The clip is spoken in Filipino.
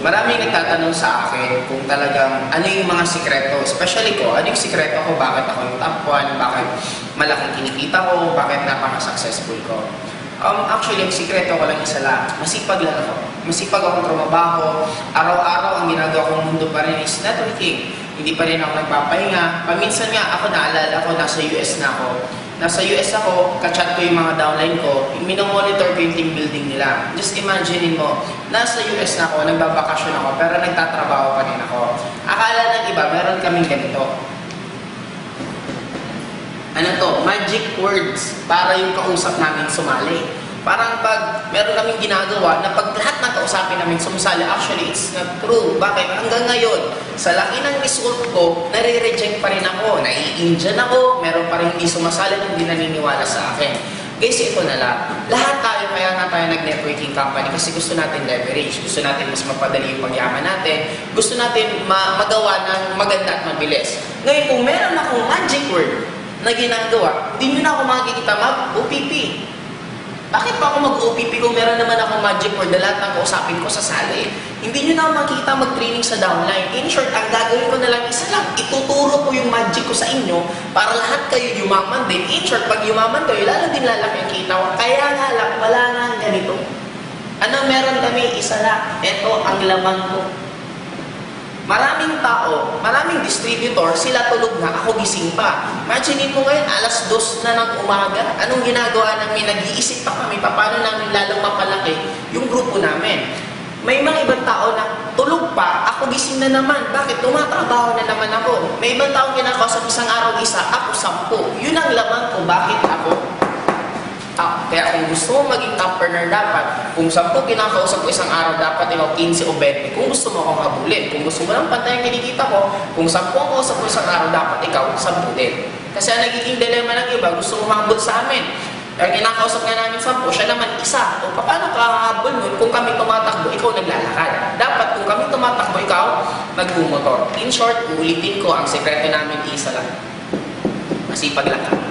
Maraming nagtatanong sa akin kung talagang ano yung mga sikreto. Especially ko, ano yung sikreto ko, bakit ako yung top 1, bakit malaking kinikita ko, bakit napaka-successful ko. Actually, ang sikreto ko lang isa lang, masipag lang ako. Masipag akong trumabaho, araw-araw ang ginagawa kong mundo pa rin is networking. Hindi pa rin ako nagpapahinga. Paminsan nga, ako naalala ko, nasa US na ako. Nasa US ako, kachat ko yung mga downline ko, minomonitor ko yung team building nila. Just imagine mo, nasa US na ako, nagbabakasyon ako, pero nagtatrabaho pa rin ako. Akala ng iba, meron kaming ganito. Ano to? Magic words para yung kausap namin sumali. Parang pag meron kaming ginagawa na pag lahat ng kausapin namin sumasali, actually, it's not true. Bakit? Hanggang ngayon, sa laki ng result ko, nare-reject pa rin ako. Nai-Indian ako, meron pa rin hindi sumasali at hindi naniniwala sa akin. Guys, ito na lang. Lahat tayo, kaya nga tayo nag-networking company kasi gusto natin leverage. Gusto natin mas mapadali yung pagyaman natin. Gusto natin magawa ng maganda at mabilis. Ngayon, kung meron akong magic word na ginagawa, hindi nyo na ako makikita mag-OPP. Bakit pa ako mag-OPP kung meron naman akong magic word na lahat ng kausapin ko sa sali? Hindi nyo na ako makikita mag-training sa downline. In short, ang gagawin ko na lang isa lang, ituturo ko yung magic ko sa inyo para lahat kayo yumaman din. In short, pag yumaman kayo, lalo din lalaki ang kita ko. Kaya nga lang, wala nga ganito. Ano meron kami? Isa lang. Ito ang laman ko. Maraming tao, maraming distributor, sila tulog na, ako gising pa. Imagine mo ngayon, alas 2 na ng umaga. Anong ginagawa namin? Nag-iisip pa kami, paano namin lalong mapalaki yung grupo namin. May mga ibang tao na tulog pa, ako gising na naman. Bakit? Tumatrabaho na naman ako. May ibang tao kinakausap isang araw isa, ako 10. Yun ang laman ko, bakit ako? Kaya kung gusto mo maging top earner dapat, kung 10 kinakausap ko isang araw, dapat ikaw 15 o 20. Kung gusto mo akong habulin, kung gusto mo lang pantay ang kinikita ko, kung 10 ang kausap ko isang araw, dapat ikaw 10 din. Kasi ang nagiging dilemma ng iba, gusto mo mahabol sa amin. Kaya kinakausap nga namin 10, siya naman isa. O paano ka hahabol nun kung kami tumatakbo, ikaw naglalakad? Dapat kung kami tumatakbo, ikaw nagbumotor. In short, uulitin ko, ang sekreto namin isa lang. Masipag lang ka.